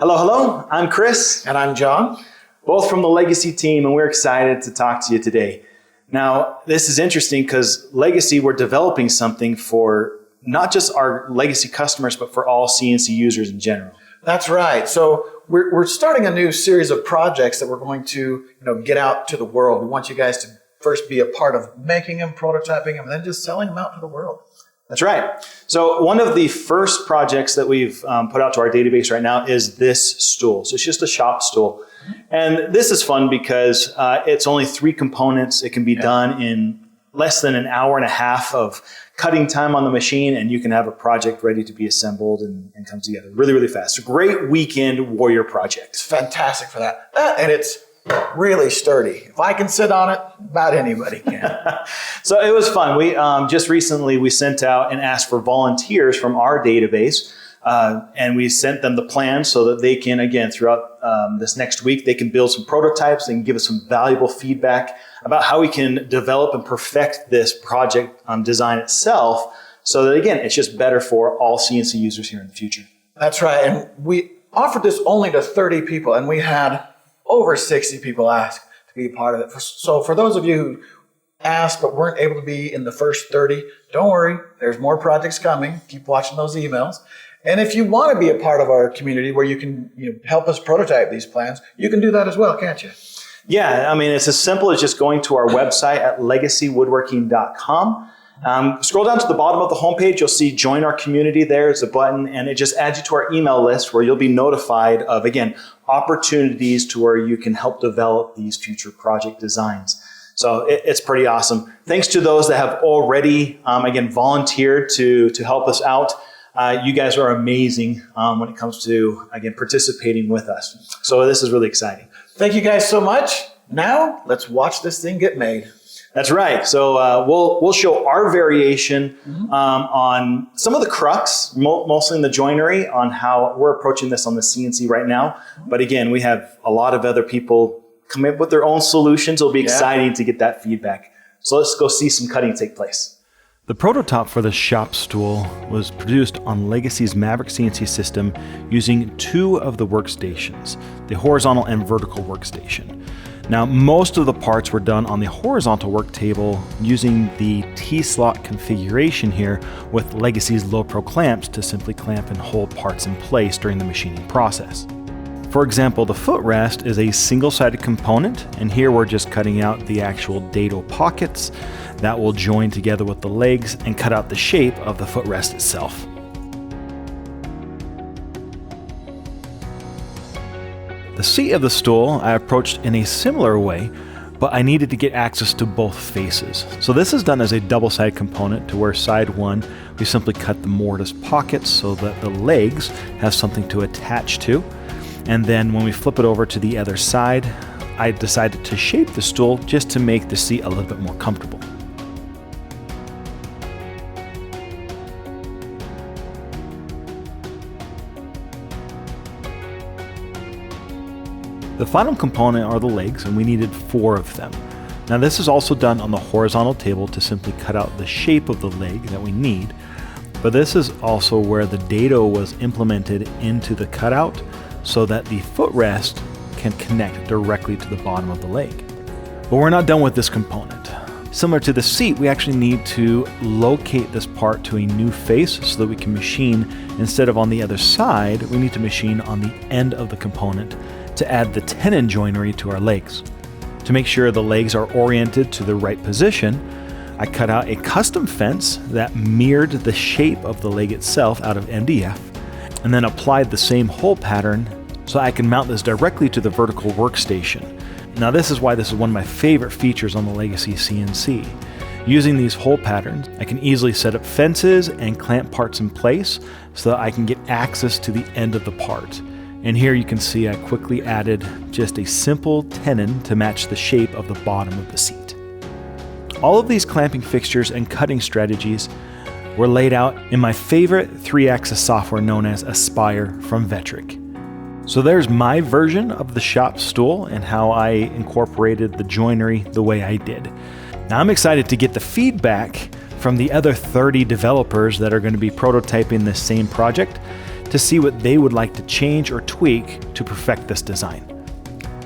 Hello, hello. I'm Chris. And I'm John. Both from the Legacy team, and we're excited to talk to you today. Now, this is interesting because Legacy, we're developing something for not just our Legacy customers, but for all CNC users in general. That's right. So we're starting a new series of projects that we're going to get out to the world. We want you guys to first be a part of making them, prototyping them, and then just selling them out to the world. That's right. So one of the first projects that we've put out to our database right now is this stool. So it's just a shop stool. And this is fun because it's only 3 components. It can be done in less than an hour and a half of cutting time on the machine, and you can have a project ready to be assembled and come together really, really fast. A great weekend warrior project. It's fantastic for that. And it's really sturdy. If I can sit on it, about anybody can. So it was fun. We just recently we sent out and asked for volunteers from our database, and we sent them the plan so that they can, again, throughout this next week, they can build some prototypes and give us some valuable feedback about how we can develop and perfect this project design itself so that, again, it's just better for all CNC users here in the future. That's right. And we offered this only to 30 people, and we had over 60 people ask to be a part of it. So for those of you who asked but weren't able to be in the first 30, don't worry. There's more projects coming. Keep watching those emails. And if you want to be a part of our community where you can help us prototype these plans, you can do that as well, can't you? Yeah, I mean, it's as simple as just going to our website at legacywoodworking.com. Scroll down to the bottom of the homepage. You'll see Join Our Community. There's a button, and it just adds you to our email list where you'll be notified of, again, opportunities to where you can help develop these future project designs. So it's pretty awesome. Thanks to those that have already, again, volunteered to help us out. You guys are amazing when it comes to, again, participating with us. So this is really exciting. Thank you guys so much. Now, let's watch this thing get made. That's right. So we'll show our variation on some of the crux, mostly in the joinery, on how we're approaching this on the CNC right now. But again, we have a lot of other people come up with their own solutions. It'll be exciting to get that feedback. So let's go see some cutting take place. The prototype for the shop stool was produced on Legacy's Maverick CNC system using 2 of the workstations, the horizontal and vertical workstation. Now, most of the parts were done on the horizontal work table using the T-slot configuration here with Legacy's low pro clamps to simply clamp and hold parts in place during the machining process. For example, the footrest is a single-sided component, and here we're just cutting out the actual dado pockets that will join together with the legs and cut out the shape of the footrest itself. The seat of the stool I approached in a similar way, but I needed to get access to both faces. So this is done as a double-sided component to where side 1, we simply cut the mortise pockets so that the legs have something to attach to. And then when we flip it over to the other side, I decided to shape the stool just to make the seat a little bit more comfortable. The final component are the legs, and we needed 4 of them. Now this is also done on the horizontal table to simply cut out the shape of the leg that we need, but this is also where the dado was implemented into the cutout so that the footrest can connect directly to the bottom of the leg. But we're not done with this component. Similar to the seat, we actually need to locate this part to a new face so that we can machine, instead of on the other side, we need to machine on the end of the component to add the tenon joinery to our legs. To make sure the legs are oriented to the right position, I cut out a custom fence that mirrored the shape of the leg itself out of MDF, and then applied the same hole pattern so I can mount this directly to the vertical workstation. Now this is why this is one of my favorite features on the Legacy CNC. Using these hole patterns, I can easily set up fences and clamp parts in place so that I can get access to the end of the part. And here you can see I quickly added just a simple tenon to match the shape of the bottom of the seat. All of these clamping fixtures and cutting strategies were laid out in my favorite 3-axis software known as Aspire from Vectric. So there's my version of the shop stool and how I incorporated the joinery the way I did. Now I'm excited to get the feedback from the other 30 developers that are going to be prototyping this same project to see what they would like to change or tweak to perfect this design.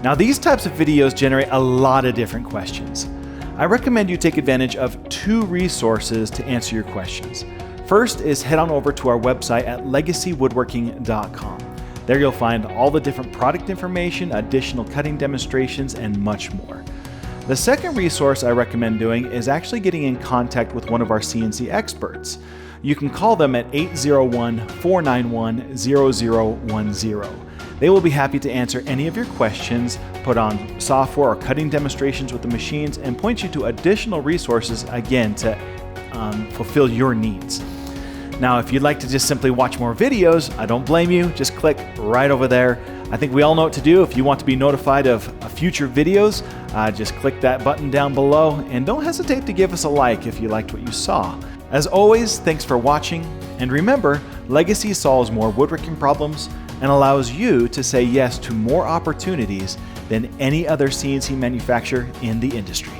Now, these types of videos generate a lot of different questions. I recommend you take advantage of 2 resources to answer your questions. First is head on over to our website at legacywoodworking.com. There you'll find all the different product information, additional cutting demonstrations, and much more. The second resource I recommend doing is actually getting in contact with one of our CNC experts. You can call them at 801-491-0010. They will be happy to answer any of your questions, put on software or cutting demonstrations with the machines, and point you to additional resources, again, to fulfill your needs. Now, if you'd like to just simply watch more videos, I don't blame you. Just click right over there. I think we all know what to do. If you want to be notified of future videos, just click that button down below, and don't hesitate to give us a like if you liked what you saw. As always, thanks for watching, and remember, Legacy solves more woodworking problems and allows you to say yes to more opportunities than any other CNC manufacturer in the industry.